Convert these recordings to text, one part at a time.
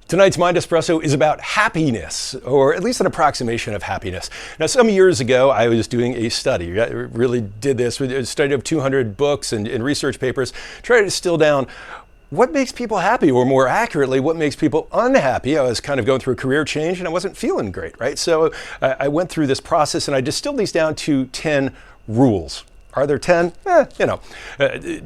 Tonight's MindEspresso is about happiness, or at least an approximation of happiness. Now, some years ago, I was doing a study. I really did this. We studied of 200 books and research papers, trying to distill down what makes people happy, or more accurately, what makes people unhappy. I was kind of going through a career change and I wasn't feeling great, right? So I went through this process and I distilled these down to 10 rules. Are there 10?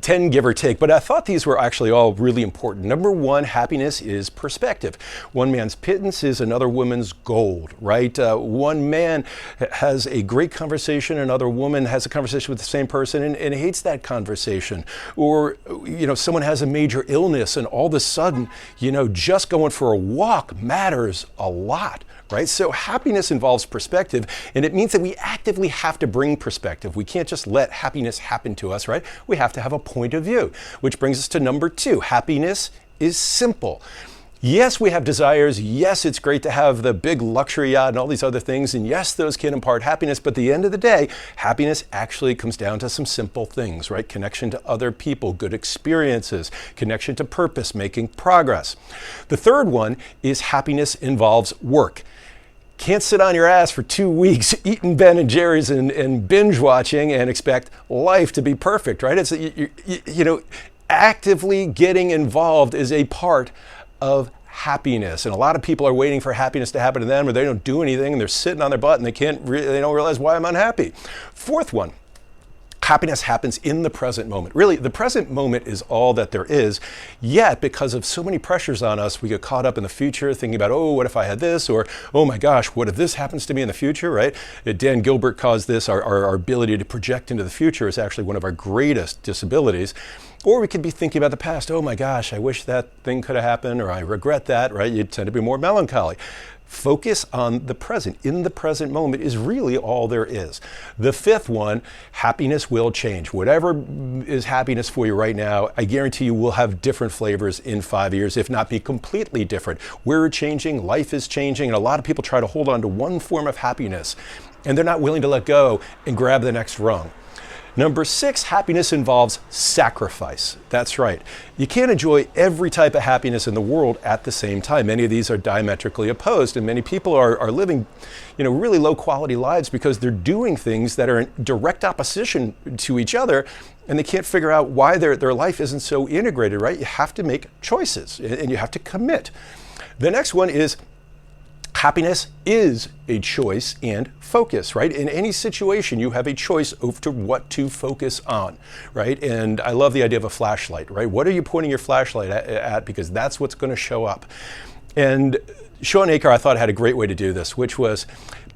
10 give or take, but I thought these were actually all really important. Number one, happiness is perspective. One man's pittance is another woman's gold, right? One man has a great conversation, another woman has a conversation with the same person and hates that conversation. Or, someone has a major illness and all of a sudden, just going for a walk matters a lot. Right? So happiness involves perspective, and it means that we actively have to bring perspective. We can't just let happiness happen to us, right? We have to have a point of view, which brings us to number two. Happiness is simple. Yes, we have desires. Yes, it's great to have the big luxury yacht and all these other things. And yes, those can impart happiness. But at the end of the day, happiness actually comes down to some simple things, right? Connection to other people, good experiences, connection to purpose, making progress. The third one is happiness involves work. Can't sit on your ass for 2 weeks eating Ben & Jerry's and binge watching and expect life to be perfect, right? It's, actively getting involved is a part of happiness. And a lot of people are waiting for happiness to happen to them, or they don't do anything and they're sitting on their butt and they don't realize why I'm unhappy. Fourth one. Happiness happens in the present moment. Really, the present moment is all that there is. Yet, because of so many pressures on us, we get caught up in the future thinking about, oh, what if I had this? Or, oh my gosh, what if this happens to me in the future, right? Dan Gilbert calls this our ability to project into the future is actually one of our greatest disabilities. Or we could be thinking about the past. Oh my gosh, I wish that thing could have happened, or I regret that, right? You tend to be more melancholy. Focus on the present. In the present moment is really all there is. The fifth one, happiness will change. Whatever is happiness for you right now, I guarantee you will have different flavors in 5 years, if not be completely different. We're changing, life is changing, and a lot of people try to hold on to one form of happiness, and they're not willing to let go and grab the next rung. Number 6, happiness involves sacrifice. That's right. You can't enjoy every type of happiness in the world at the same time. Many of these are diametrically opposed, and many people are living, really low quality lives because they're doing things that are in direct opposition to each other, and they can't figure out why their life isn't so integrated, right? You have to make choices, and you have to commit. The next one is happiness is a choice and focus, right? In any situation, you have a choice over to what to focus on, right? And I love the idea of a flashlight, right? What are you pointing your flashlight at? Because that's what's going to show up. And Sean Aker, I thought, had a great way to do this, which was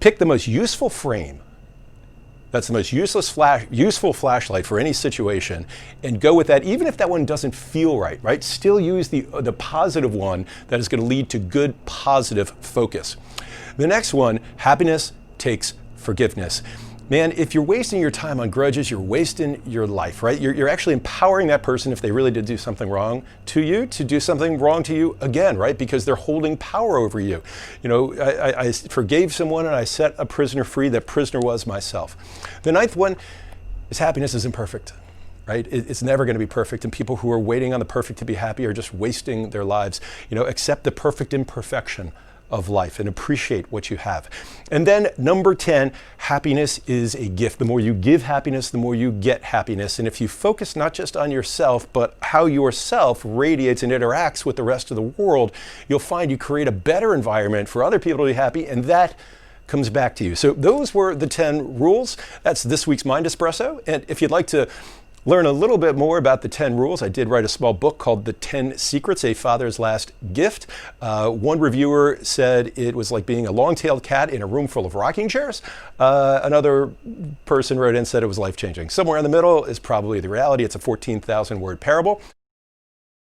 pick the most useful frame. That's the most useful flashlight for any situation, and go with that, even if that one doesn't feel right? Still use the positive one that is going to lead to good, positive focus. The next one, happiness takes forgiveness. Man, if you're wasting your time on grudges, you're wasting your life, right? You're actually empowering that person, if they really did do something wrong to you, to do something wrong to you again, right? Because they're holding power over you. I forgave someone and I set a prisoner free. That prisoner was myself. The ninth one is happiness isn't perfect, right? It's never going to be perfect. And people who are waiting on the perfect to be happy are just wasting their lives. Accept the perfect imperfection of life and appreciate what you have. And then number 10, happiness is a gift. The more you give happiness, the more you get happiness. And if you focus not just on yourself, but how yourself radiates and interacts with the rest of the world, you'll find you create a better environment for other people to be happy, and that comes back to you. So those were the 10 rules. That's this week's MindEspresso. And if you'd like to learn a little bit more about the 10 rules, I did write a small book called The 10 Secrets, A Father's Last Gift. One reviewer said it was like being a long-tailed cat in a room full of rocking chairs. Another person wrote in and said it was life-changing. Somewhere in the middle is probably the reality. It's a 14,000 word parable.